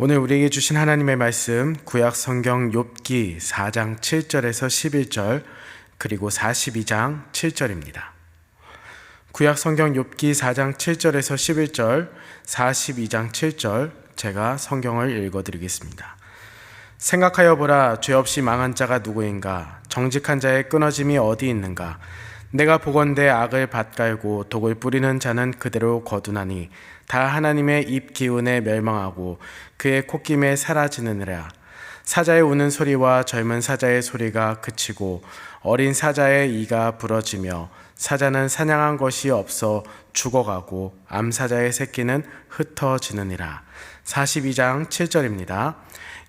오늘 우리에게 주신 하나님의 말씀 구약 성경 욥기 4장 7절에서 11절 그리고 42장 7절입니다. 구약 성경 욥기 4장 7절에서 11절, 42장 7절 제가 성경을 읽어드리겠습니다. 생각하여 보라, 죄 없이 망한 자가 누구인가? 정직한 자의 끊어짐이 어디 있는가? 내가 보건대 악을 밭갈고 독을 뿌리는 자는 그대로 거두나니 다 하나님의 입 기운에 멸망하고 그의 콧김에 사라지느니라. 사자의 우는 소리와 젊은 사자의 소리가 그치고 어린 사자의 이가 부러지며 사자는 사냥한 것이 없어 죽어가고 암사자의 새끼는 흩어지느니라. 42장 7절입니다.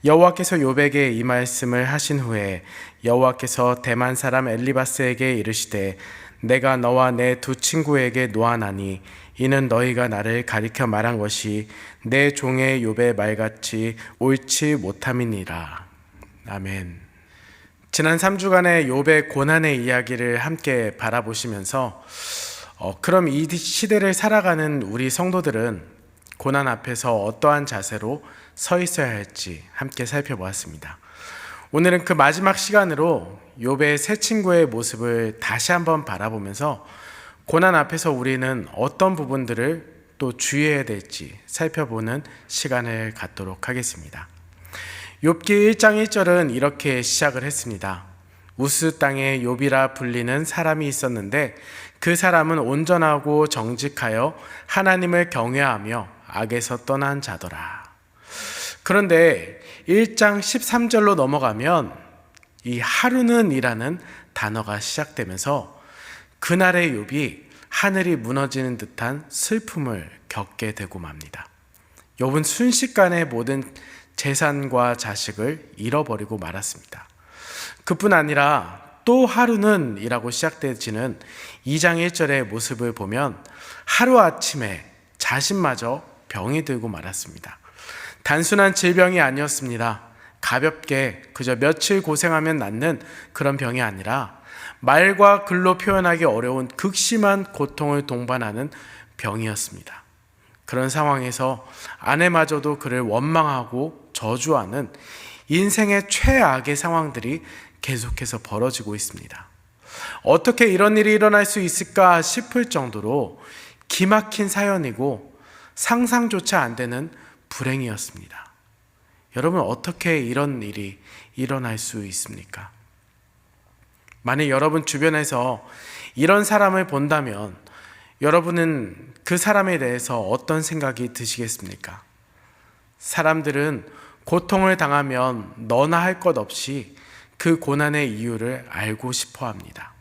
여호와께서 욥에게 이 말씀을 하신 후에 여호와께서 대만 사람 엘리바스에게 이르시되 내가 너와 내 두 친구에게 노하나니 이는 너희가 나를 가리켜 말한 것이 내 종의 욥의 말같이 옳지 못함이니라. 아멘. 지난 3주간의 욥의 고난의 이야기를 함께 바라보시면서 그럼 이 시대를 살아가는 우리 성도들은 고난 앞에서 어떠한 자세로 서 있어야 할지 함께 살펴보았습니다. 오늘은 그 마지막 시간으로 욥의 세 친구의 모습을 다시 한번 바라보면서 고난 앞에서 우리는 어떤 부분들을 또 주의해야 될지 살펴보는 시간을 갖도록 하겠습니다. 욥기 1장 1절은 이렇게 시작을 했습니다. 우스 땅에 욥이라 불리는 사람이 있었는데 그 사람은 온전하고 정직하여 하나님을 경외하며 악에서 떠난 자더라. 그런데 1장 13절로 넘어가면 이 하루는 이라는 단어가 시작되면서 그날의 욥이 하늘이 무너지는 듯한 슬픔을 겪게 되고 맙니다. 욥은 순식간에 모든 재산과 자식을 잃어버리고 말았습니다. 그뿐 아니라 또 하루는 이라고 시작되지는 2장 1절의 모습을 보면 하루아침에 자신마저 병이 들고 말았습니다. 단순한 질병이 아니었습니다. 가볍게 그저 며칠 고생하면 낫는 그런 병이 아니라 말과 글로 표현하기 어려운 극심한 고통을 동반하는 병이었습니다. 그런 상황에서 아내마저도 그를 원망하고 저주하는 인생의 최악의 상황들이 계속해서 벌어지고 있습니다. 어떻게 이런 일이 일어날 수 있을까 싶을 정도로 기막힌 사연이고 상상조차 안 되는 불행이었습니다. 여러분, 어떻게 이런 일이 일어날 수 있습니까? 만약 여러분 주변에서 이런 사람을 본다면 여러분은 그 사람에 대해서 어떤 생각이 드시겠습니까? 사람들은 고통을 당하면 너나 할 것 없이 그 고난의 이유를 알고 싶어 합니다.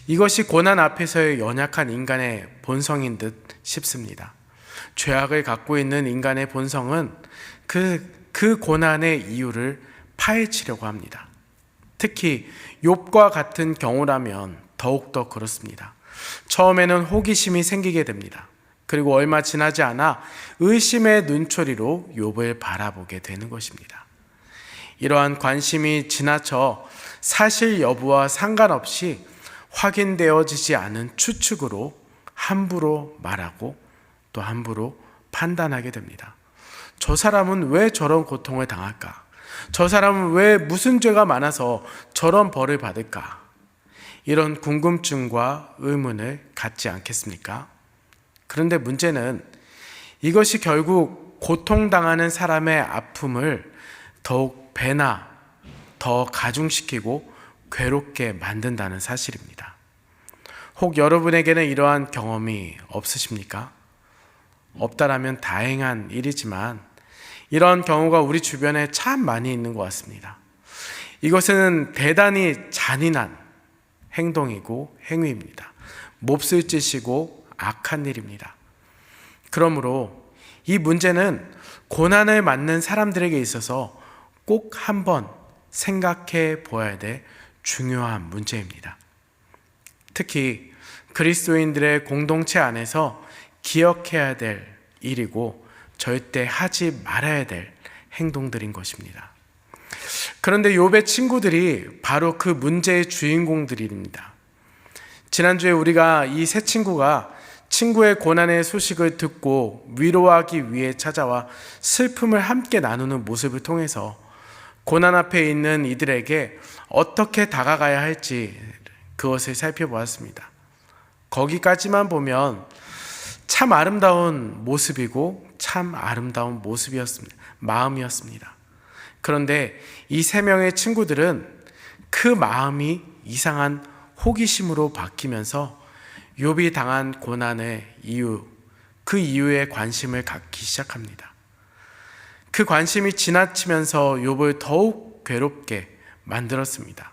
이것이 고난 앞에서의 연약한 인간의 본성인 듯 싶습니다. 죄악을 갖고 있는 인간의 본성은 그 고난의 이유를 파헤치려고 합니다. 특히 욥과 같은 경우라면 더욱더 그렇습니다. 처음에는 호기심이 생기게 됩니다. 그리고 얼마 지나지 않아 의심의 눈초리로 욥을 바라보게 되는 것입니다. 이러한 관심이 지나쳐 사실 여부와 상관없이 확인되어지지 않은 추측으로 함부로 말하고 또 함부로 판단하게 됩니다. 저 사람은 왜 저런 고통을 당할까? 저 사람은 왜 무슨 죄가 많아서 저런 벌을 받을까? 이런 궁금증과 의문을 갖지 않겠습니까? 그런데 문제는 이것이 결국 고통당하는 사람의 아픔을 더욱 배나 더 가중시키고 괴롭게 만든다는 사실입니다. 혹 여러분에게는 이러한 경험이 없으십니까? 없다라면 다행한 일이지만 이런 경우가 우리 주변에 참 많이 있는 것 같습니다. 이것은 대단히 잔인한 행동이고 행위입니다. 몹쓸 짓이고 악한 일입니다. 그러므로 이 문제는 고난을 맞는 사람들에게 있어서 꼭 한번 생각해 보아야 될 중요한 문제입니다. 특히 그리스도인들의 공동체 안에서 기억해야 될 일이고 절대 하지 말아야 될 행동들인 것입니다. 그런데 욥의 친구들이 바로 그 문제의 주인공들입니다. 지난주에 우리가 이 세 친구가 친구의 고난의 소식을 듣고 위로하기 위해 찾아와 슬픔을 함께 나누는 모습을 통해서 고난 앞에 있는 이들에게 어떻게 다가가야 할지 그것을 살펴보았습니다. 거기까지만 보면 참 아름다운 모습이고 참 아름다운 마음이었습니다. 그런데 이 세 명의 친구들은 그 마음이 이상한 호기심으로 바뀌면서 욥이 당한 고난의 그 이유에 관심을 갖기 시작합니다. 그 관심이 지나치면서 욥을 더욱 괴롭게 만들었습니다.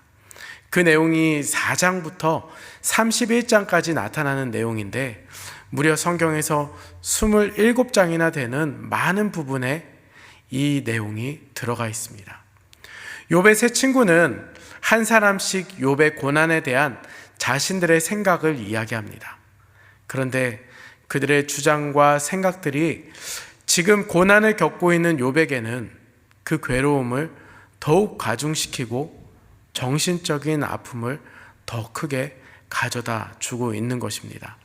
그 내용이 4장부터 31장까지 나타나는 내용인데 무려 성경에서 27장이나 되는 많은 부분에 이 내용이 들어가 있습니다. 욥의 세 친구는 한 사람씩 욥의 고난에 대한 자신들의 생각을 이야기합니다. 그런데 그들의 주장과 생각들이 지금 고난을 겪고 있는 욥에게는 그 괴로움을 더욱 가중시키고 정신적인 아픔을 더 크게 가져다 주고 있는 것입니다.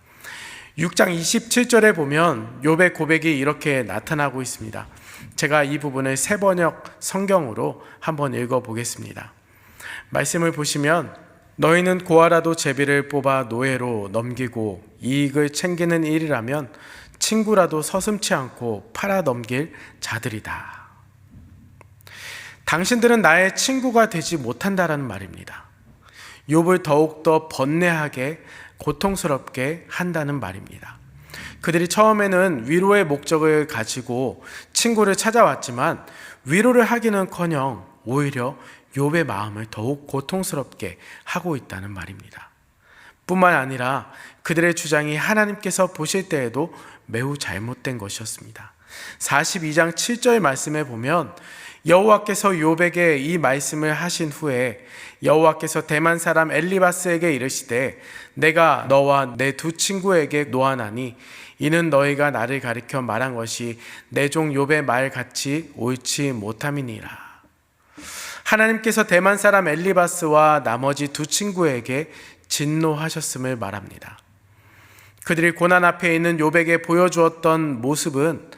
6장 27절에 보면 욥의 고백이 이렇게 나타나고 있습니다. 제가 이 부분을 새번역 성경으로 한번 읽어보겠습니다. 말씀을 보시면 너희는 고아라도 제비를 뽑아 노예로 넘기고 이익을 챙기는 일이라면 친구라도 서슴지 않고 팔아 넘길 자들이다. 당신들은 나의 친구가 되지 못한다라는 말입니다. 욥을 더욱더 번뇌하게 고통스럽게 한다는 말입니다. 그들이 처음에는 위로의 목적을 가지고 친구를 찾아왔지만 위로를 하기는커녕 오히려 욥의 마음을 더욱 고통스럽게 하고 있다는 말입니다. 뿐만 아니라 그들의 주장이 하나님께서 보실 때에도 매우 잘못된 것이었습니다. 42장 7절 말씀에 보면 여호와께서 욥에게 이 말씀을 하신 후에 여호와께서 대만 사람 엘리바스에게 이르시되 내가 너와 내 두 친구에게 노하나니 이는 너희가 나를 가리켜 말한 것이 내 종 욥의 말 같이 옳지 못함이니라. 하나님께서 대만 사람 엘리바스와 나머지 두 친구에게 진노하셨음을 말합니다. 그들이 고난 앞에 있는 욥에게 보여주었던 모습은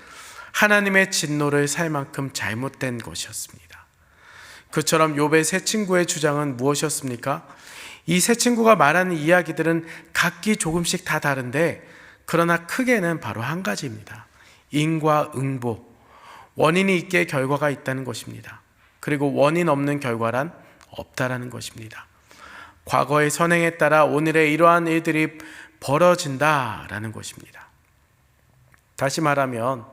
하나님의 진노를 살 만큼 잘못된 것이었습니다. 그처럼 욥의 세 친구의 주장은 무엇이었습니까? 이 세 친구가 말하는 이야기들은 각기 조금씩 다 다른데 그러나 크게는 바로 한 가지입니다. 인과 응보, 원인이 있기에 결과가 있다는 것입니다. 그리고 원인 없는 결과란 없다라는 것입니다. 과거의 선행에 따라 오늘의 이러한 일들이 벌어진다라는 것입니다. 다시 말하면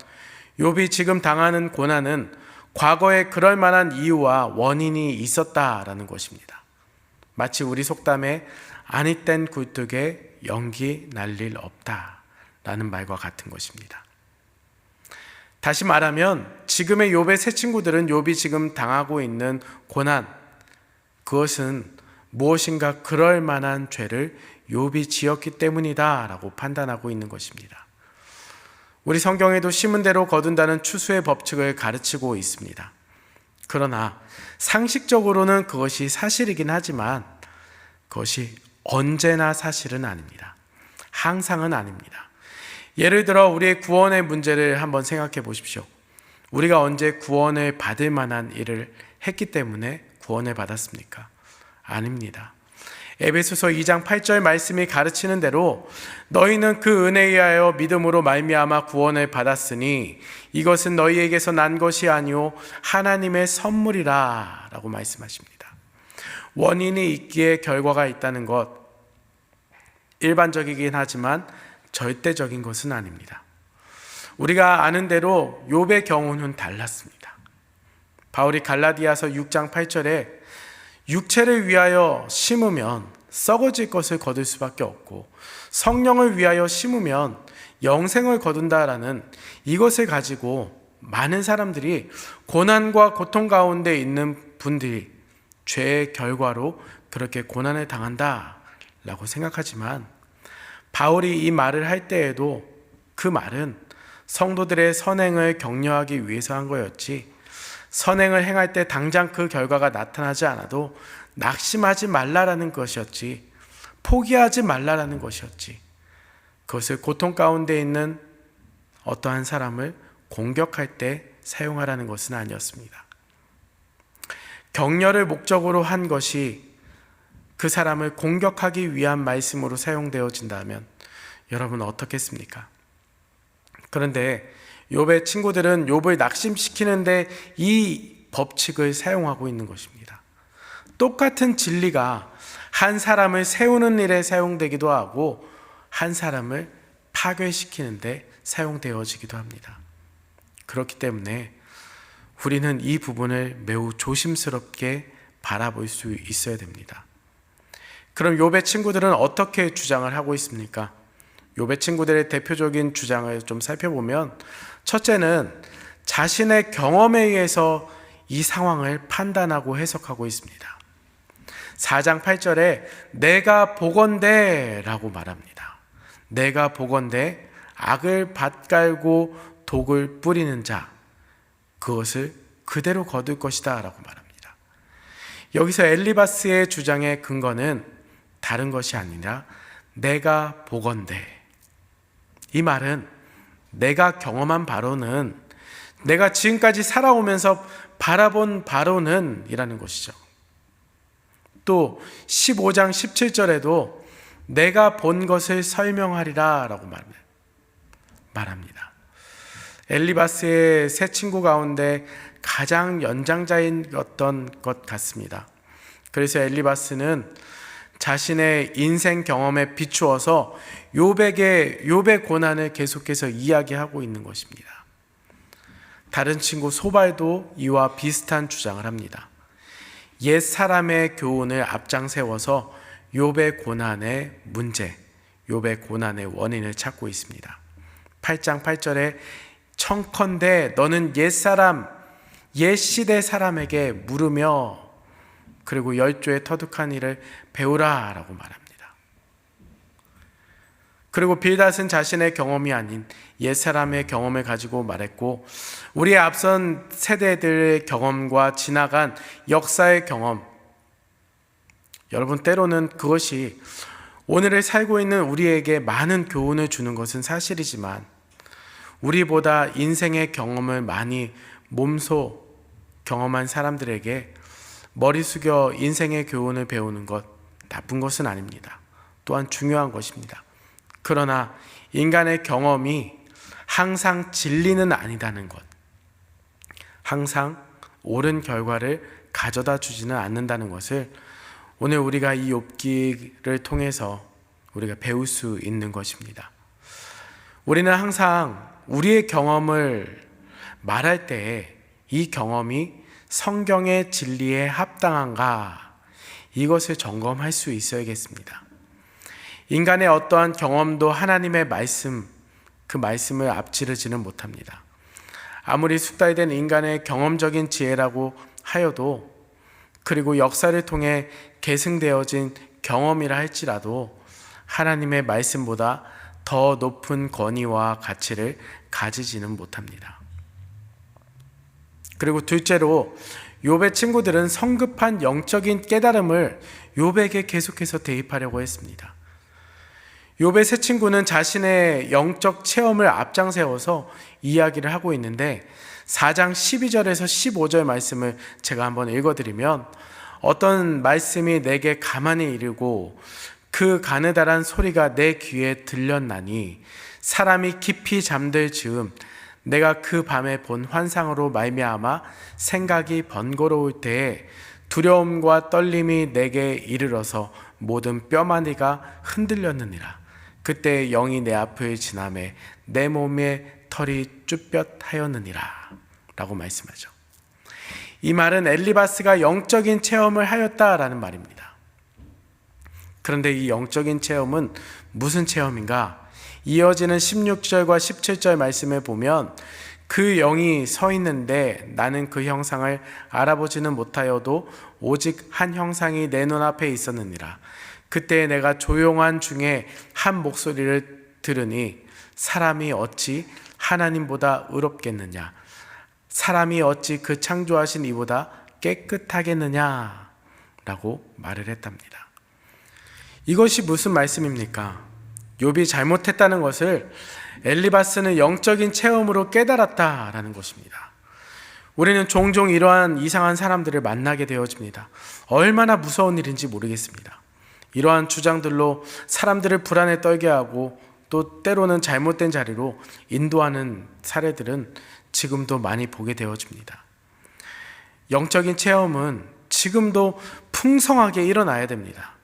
욥이 지금 당하는 고난은 과거에 그럴 만한 이유와 원인이 있었다라는 것입니다. 마치 우리 속담에 아니 땐 굴뚝에 연기 날 일 없다라는 말과 같은 것입니다. 다시 말하면 지금의 욥의 세 친구들은 욥이 지금 당하고 있는 고난, 그것은 무엇인가 그럴 만한 죄를 욥이 지었기 때문이다라고 판단하고 있는 것입니다. 우리 성경에도 심은 대로 거둔다는 추수의 법칙을 가르치고 있습니다. 그러나 상식적으로는 그것이 사실이긴 하지만 그것이 언제나 사실은 아닙니다. 항상은 아닙니다. 예를 들어 우리의 구원의 문제를 한번 생각해 보십시오. 우리가 언제 구원을 받을 만한 일을 했기 때문에 구원을 받았습니까? 아닙니다. 에베소서 2장 8절 말씀이 가르치는 대로 너희는 그 은혜에 의하여 믿음으로 말미암아 구원을 받았으니 이것은 너희에게서 난 것이 아니오 하나님의 선물이라 라고 말씀하십니다. 원인이 있기에 결과가 있다는 것, 일반적이긴 하지만 절대적인 것은 아닙니다. 우리가 아는 대로 욥의 경우는 달랐습니다. 바울이 갈라디아서 6장 8절에 육체를 위하여 심으면 썩어질 것을 거둘 수밖에 없고 성령을 위하여 심으면 영생을 거둔다라는 이것을 가지고 많은 사람들이 고난과 고통 가운데 있는 분들이 죄의 결과로 그렇게 고난을 당한다라고 생각하지만 바울이 이 말을 할 때에도 그 말은 성도들의 선행을 격려하기 위해서 한 거였지 선행을 행할 때 당장 그 결과가 나타나지 않아도 낙심하지 말라라는 것이었지 포기하지 말라라는 것이었지 그것을 고통 가운데 있는 어떠한 사람을 공격할 때 사용하라는 것은 아니었습니다. 격려를 목적으로 한 것이 그 사람을 공격하기 위한 말씀으로 사용되어진다면 여러분 어떻겠습니까? 그런데 욥의 친구들은 욥을 낙심시키는데 이 법칙을 사용하고 있는 것입니다. 똑같은 진리가 한 사람을 세우는 일에 사용되기도 하고 한 사람을 파괴시키는데 사용되어지기도 합니다. 그렇기 때문에 우리는 이 부분을 매우 조심스럽게 바라볼 수 있어야 됩니다. 그럼 욥의 친구들은 어떻게 주장을 하고 있습니까? 욥의 친구들의 대표적인 주장을 좀 살펴보면 첫째는 자신의 경험에 의해서 이 상황을 판단하고 해석하고 있습니다. 4장 8절에 내가 보건대 라고 말합니다. 내가 보건대 악을 밭갈고 독을 뿌리는 자 그것을 그대로 거둘 것이다 라고 말합니다. 여기서 엘리바스의 주장의 근거는 다른 것이 아니라 내가 보건대, 이 말은 내가 경험한 바로는, 내가 지금까지 살아오면서 바라본 바로는 이라는 것이죠. 또 15장 17절에도 내가 본 것을 설명하리라 라고 말합니다. 엘리바스의 세 친구 가운데 가장 연장자였던 것 같습니다. 그래서 엘리바스는 자신의 인생 경험에 비추어서 욥의 고난을 계속해서 이야기하고 있는 것입니다. 다른 친구 소발도 이와 비슷한 주장을 합니다. 옛 사람의 교훈을 앞장세워서 욥의 고난의 문제, 욥의 고난의 원인을 찾고 있습니다. 8장 8절에 청컨대 너는 옛 시대 사람에게 물으며 그리고 열조의 터득한 일을 배우라 라고 말합니다. 그리고 빌닷은 자신의 경험이 아닌 옛사람의 경험을 가지고 말했고 우리의 앞선 세대들의 경험과 지나간 역사의 경험, 여러분 때로는 그것이 오늘을 살고 있는 우리에게 많은 교훈을 주는 것은 사실이지만 우리보다 인생의 경험을 많이 몸소 경험한 사람들에게 머리 숙여 인생의 교훈을 배우는 것 나쁜 것은 아닙니다. 또한 중요한 것입니다. 그러나 인간의 경험이 항상 진리는 아니다는 것, 항상 옳은 결과를 가져다 주지는 않는다는 것을 오늘 우리가 이 욥기를 통해서 우리가 배울 수 있는 것입니다. 우리는 항상 우리의 경험을 말할 때 이 경험이 성경의 진리에 합당한가 이것을 점검할 수 있어야겠습니다. 인간의 어떠한 경험도 하나님의 말씀, 그 말씀을 앞지르지는 못합니다. 아무리 숙달된 인간의 경험적인 지혜라고 하여도 그리고 역사를 통해 계승되어진 경험이라 할지라도 하나님의 말씀보다 더 높은 권위와 가치를 가지지는 못합니다. 그리고 둘째로 욥의 친구들은 성급한 영적인 깨달음을 욥에게 계속해서 대입하려고 했습니다. 욥의 세 친구는 자신의 영적 체험을 앞장세워서 이야기를 하고 있는데 4장 12절에서 15절 말씀을 제가 한번 읽어드리면 어떤 말씀이 내게 가만히 이르고 그 가느다란 소리가 내 귀에 들렸나니 사람이 깊이 잠들 즈음 내가 그 밤에 본 환상으로 말미암아 생각이 번거로울 때에 두려움과 떨림이 내게 이르러서 모든 뼈마디가 흔들렸느니라. 그때 영이 내 앞을 지나매 내 몸에 털이 쭈뼛하였느니라 라고 말씀하죠. 이 말은 엘리바스가 영적인 체험을 하였다라는 말입니다. 그런데 이 영적인 체험은 무슨 체험인가? 이어지는 16절과 17절 말씀을 보면 그 영이 서 있는데 나는 그 형상을 알아보지는 못하여도 오직 한 형상이 내 눈앞에 있었느니라. 그때 내가 조용한 중에 한 목소리를 들으니 사람이 어찌 하나님보다 의롭겠느냐, 사람이 어찌 그 창조하신 이보다 깨끗하겠느냐 라고 말을 했답니다. 이것이 무슨 말씀입니까? 욥이 잘못했다는 것을 엘리바스는 영적인 체험으로 깨달았다라는 것입니다. 우리는 종종 이러한 이상한 사람들을 만나게 되어집니다. 얼마나 무서운 일인지 모르겠습니다. 이러한 주장들로 사람들을 불안에 떨게 하고 또 때로는 잘못된 자리로 인도하는 사례들은 지금도 많이 보게 되어집니다. 영적인 체험은 지금도 풍성하게 일어나야 됩니다.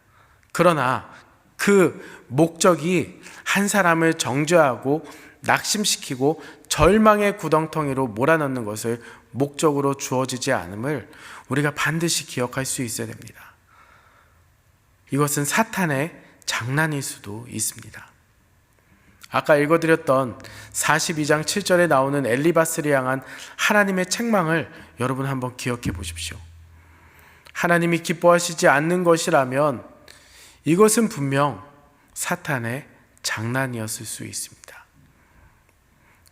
그러나 그 목적이 한 사람을 정죄하고 낙심시키고 절망의 구덩텅이로 몰아넣는 것을 목적으로 주어지지 않음을 우리가 반드시 기억할 수 있어야 됩니다. 이것은 사탄의 장난일 수도 있습니다. 아까 읽어드렸던 42장 7절에 나오는 엘리바스를 향한 하나님의 책망을 여러분 한번 기억해 보십시오. 하나님이 기뻐하시지 않는 것이라면 이것은 분명 사탄의 장난이었을 수 있습니다.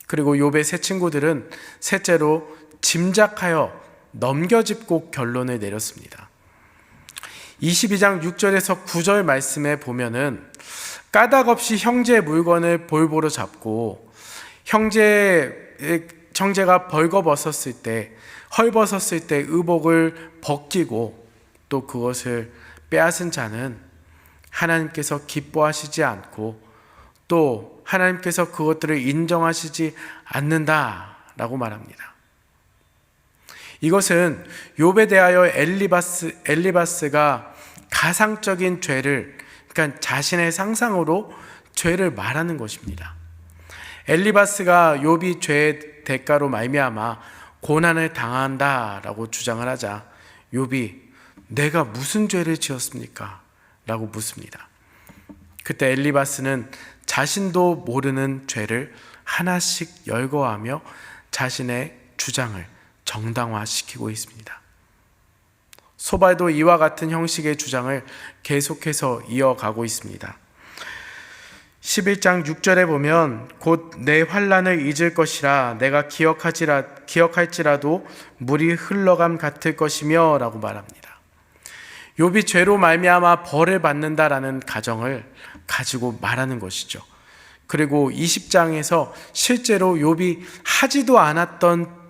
그리고 욥의 세 친구들은 셋째로 짐작하여 넘겨짚고 결론을 내렸습니다. 22장 6절에서 9절 말씀에 보면은 까닭없이 형제의 물건을 볼보로 잡고 형제가 벌거벗었을 때, 헐벗었을 때 의복을 벗기고 또 그것을 빼앗은 자는 하나님께서 기뻐하시지 않고 또 하나님께서 그것들을 인정하시지 않는다라고 말합니다. 이것은 욥에 대하여 엘리바스가 가상적인 죄를, 그러니까 자신의 상상으로 죄를 말하는 것입니다. 엘리바스가 욥이 죄의 대가로 말미암아 고난을 당한다라고 주장을 하자 욥이 내가 무슨 죄를 지었습니까? 라고 묻습니다. 그때 엘리바스는 자신도 모르는 죄를 하나씩 열거하며 자신의 주장을 정당화시키고 있습니다. 소발도 이와 같은 형식의 주장을 계속해서 이어가고 있습니다. 11장 6절에 보면 곧 내 환난을 잊을 것이라 내가 기억할지라도 물이 흘러감 같을 것이며 라고 말합니다. 욥이 죄로 말미암아 벌을 받는다라는 가정을 가지고 말하는 것이죠. 그리고 20장에서 실제로 욥이 하지도 않았던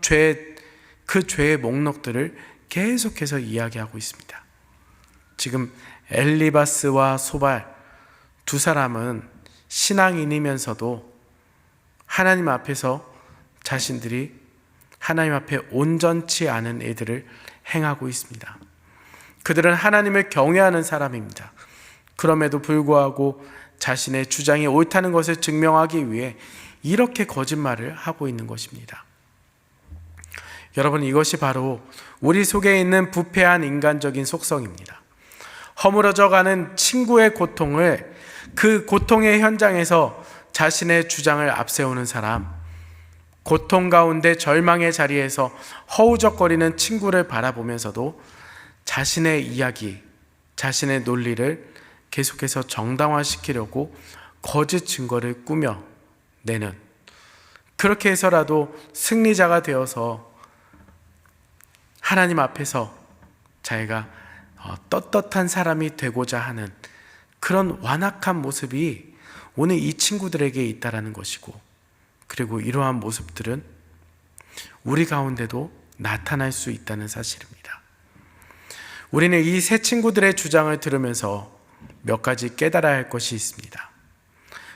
그 죄의 목록들을 계속해서 이야기하고 있습니다. 지금 엘리바스와 소발 두 사람은 신앙인이면서도 하나님 앞에서 자신들이 하나님 앞에 온전치 않은 일들을 행하고 있습니다. 그들은 하나님을 경외하는 사람입니다. 그럼에도 불구하고 자신의 주장이 옳다는 것을 증명하기 위해 이렇게 거짓말을 하고 있는 것입니다. 여러분, 이것이 바로 우리 속에 있는 부패한 인간적인 속성입니다. 허물어져가는 친구의 고통을, 그 고통의 현장에서 자신의 주장을 앞세우는 사람, 고통 가운데 절망의 자리에서 허우적거리는 친구를 바라보면서도 자신의 이야기, 자신의 논리를 계속해서 정당화시키려고 거짓 증거를 꾸며내는, 그렇게 해서라도 승리자가 되어서 하나님 앞에서 자기가 떳떳한 사람이 되고자 하는 그런 완악한 모습이 오늘 이 친구들에게 있다라는 것이고, 그리고 이러한 모습들은 우리 가운데도 나타날 수 있다는 사실입니다. 우리는 이 세 친구들의 주장을 들으면서 몇 가지 깨달아야 할 것이 있습니다.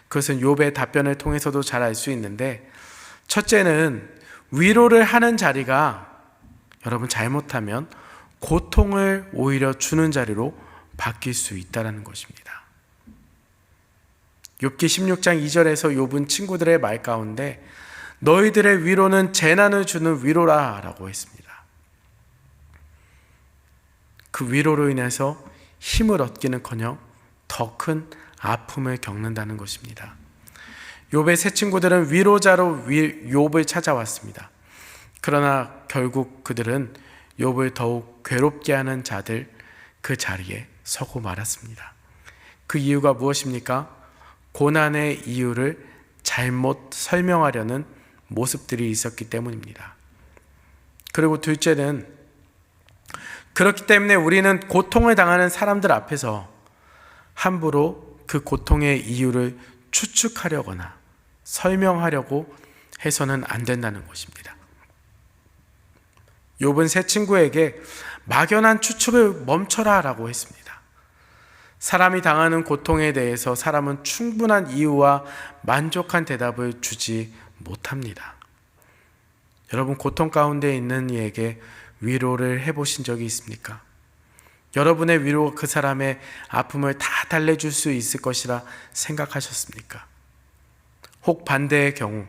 그것은 욥의 답변을 통해서도 잘 알 수 있는데, 첫째는 위로를 하는 자리가 여러분 잘못하면 고통을 오히려 주는 자리로 바뀔 수 있다는 것입니다. 욥기 16장 2절에서 욥은 친구들의 말 가운데 너희들의 위로는 재난을 주는 위로라 라고 했습니다. 그 위로로 인해서 힘을 얻기는커녕 더 큰 아픔을 겪는다는 것입니다. 욥의 세 친구들은 위로자로 욥을 찾아왔습니다. 그러나 결국 그들은 욥을 더욱 괴롭게 하는 자들 그 자리에 서고 말았습니다. 그 이유가 무엇입니까? 고난의 이유를 잘못 설명하려는 모습들이 있었기 때문입니다. 그리고 둘째는, 그렇기 때문에 우리는 고통을 당하는 사람들 앞에서 함부로 그 고통의 이유를 추측하려거나 설명하려고 해서는 안 된다는 것입니다. 욥은 세 친구에게 막연한 추측을 멈춰라 라고 했습니다. 사람이 당하는 고통에 대해서 사람은 충분한 이유와 만족한 대답을 주지 못합니다. 여러분, 고통 가운데 있는 이에게 위로를 해보신 적이 있습니까? 여러분의 위로가 그 사람의 아픔을 다 달래줄 수 있을 것이라 생각하셨습니까? 혹 반대의 경우,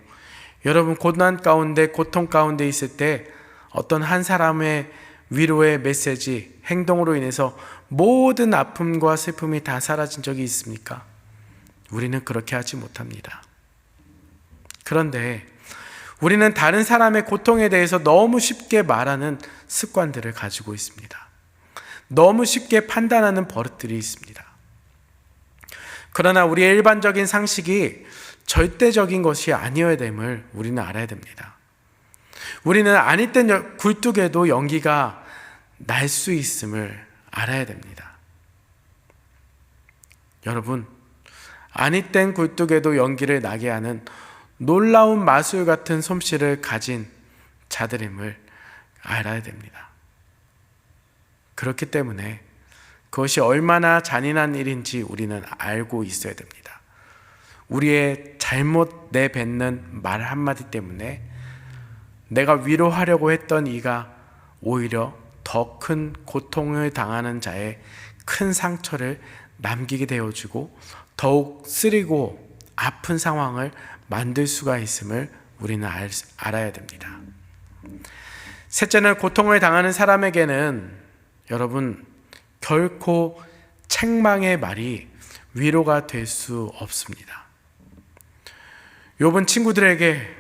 여러분 고난 가운데, 고통 가운데 있을 때 어떤 한 사람의 위로의 메시지, 행동으로 인해서 모든 아픔과 슬픔이 다 사라진 적이 있습니까? 우리는 그렇게 하지 못합니다. 그런데 우리는 다른 사람의 고통에 대해서 너무 쉽게 말하는 습관들을 가지고 있습니다. 너무 쉽게 판단하는 버릇들이 있습니다. 그러나 우리의 일반적인 상식이 절대적인 것이 아니어야 됨을 우리는 알아야 됩니다. 우리는 아니땐 굴뚝에도 연기가 날 수 있음을 알아야 됩니다. 여러분, 아니땐 굴뚝에도 연기를 나게 하는 놀라운 마술 같은 솜씨를 가진 자들임을 알아야 됩니다. 그렇기 때문에 그것이 얼마나 잔인한 일인지 우리는 알고 있어야 됩니다. 우리의 잘못 내뱉는 말 한마디 때문에 내가 위로하려고 했던 이가 오히려 더 큰 고통을 당하는 자의 큰 상처를 남기게 되어주고 더욱 쓰리고 아픈 상황을 만들 수가 있음을 우리는 알아야 됩니다. 셋째는, 고통을 당하는 사람에게는 여러분 결코 책망의 말이 위로가 될 수 없습니다. 욥은 친구들에게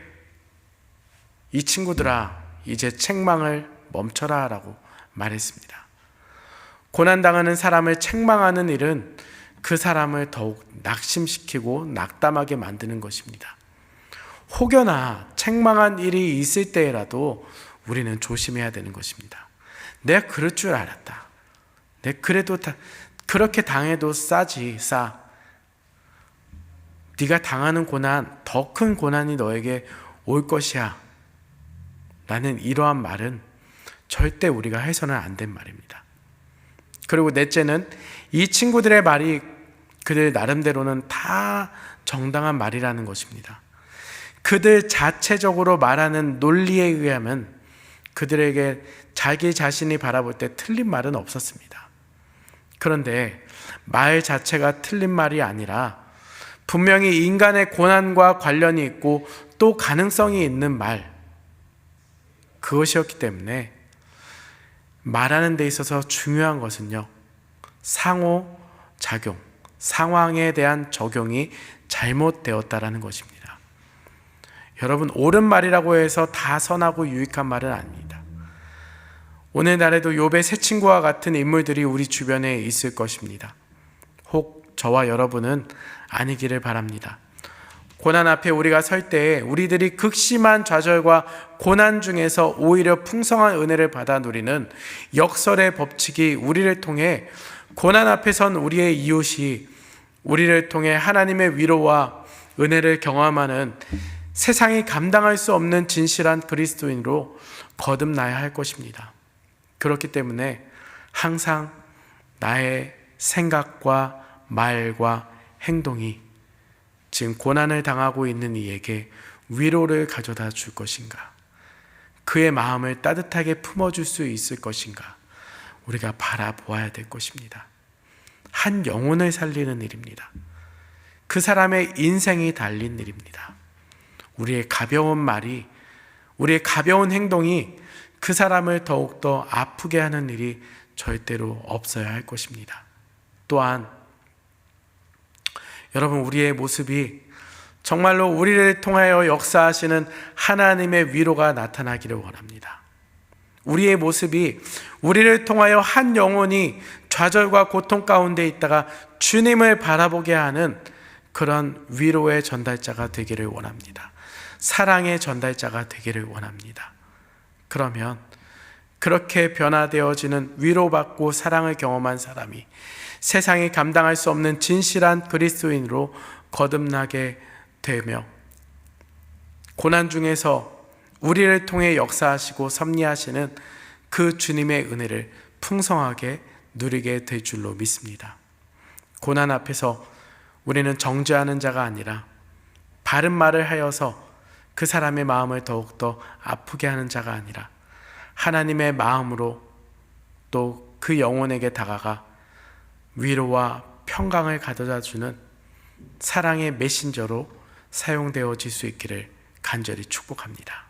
이 친구들아 이제 책망을 멈춰라 라고 말했습니다. 고난당하는 사람을 책망하는 일은 그 사람을 더욱 낙심시키고 낙담하게 만드는 것입니다. 혹여나 책망한 일이 있을 때라도 우리는 조심해야 되는 것입니다. 내가 그럴 줄 알았다. 내가 그래도 그렇게 당해도 싸. 네가 당하는 고난, 더 큰 고난이 너에게 올 것이야. 라는 이러한 말은 절대 우리가 해서는 안 된 말입니다. 그리고 넷째는, 이 친구들의 말이 그들 나름대로는 다 정당한 말이라는 것입니다. 그들 자체적으로 말하는 논리에 의하면 그들에게 자기 자신이 바라볼 때 틀린 말은 없었습니다. 그런데 말 자체가 틀린 말이 아니라 분명히 인간의 고난과 관련이 있고 또 가능성이 있는 말, 그것이었기 때문에 말하는 데 있어서 중요한 것은요, 상호작용, 상황에 대한 적용이 잘못되었다라는 것입니다. 여러분, 옳은 말이라고 해서 다 선하고 유익한 말은 아닙니다. 오늘날에도 욥의 세 친구와 같은 인물들이 우리 주변에 있을 것입니다. 혹 저와 여러분은 아니기를 바랍니다. 고난 앞에 우리가 설 때에 우리들이 극심한 좌절과 고난 중에서 오히려 풍성한 은혜를 받아 누리는 역설의 법칙이 우리를 통해 고난 앞에 선 우리의 이웃이 우리를 통해 하나님의 위로와 은혜를 경험하는 세상이 감당할 수 없는 진실한 그리스도인으로 거듭나야 할 것입니다. 그렇기 때문에 항상 나의 생각과 말과 행동이 지금 고난을 당하고 있는 이에게 위로를 가져다 줄 것인가, 그의 마음을 따뜻하게 품어줄 수 있을 것인가, 우리가 바라보아야 될 것입니다. 한 영혼을 살리는 일입니다. 그 사람의 인생이 달린 일입니다. 우리의 가벼운 말이, 우리의 가벼운 행동이 그 사람을 더욱더 아프게 하는 일이 절대로 없어야 할 것입니다. 또한 여러분, 우리의 모습이 정말로 우리를 통하여 역사하시는 하나님의 위로가 나타나기를 원합니다. 우리의 모습이 우리를 통하여 한 영혼이 좌절과 고통 가운데 있다가 주님을 바라보게 하는 그런 위로의 전달자가 되기를 원합니다. 사랑의 전달자가 되기를 원합니다. 그러면 그렇게 변화되어지는, 위로받고 사랑을 경험한 사람이 세상이 감당할 수 없는 진실한 그리스도인으로 거듭나게 되며 고난 중에서 우리를 통해 역사하시고 섭리하시는 그 주님의 은혜를 풍성하게 누리게 될 줄로 믿습니다. 고난 앞에서 우리는 정죄하는 자가 아니라 바른 말을 하여서 그 사람의 마음을 더욱더 아프게 하는 자가 아니라 하나님의 마음으로 또 그 영혼에게 다가가 위로와 평강을 가져다 주는 사랑의 메신저로 사용되어질 수 있기를 간절히 축복합니다.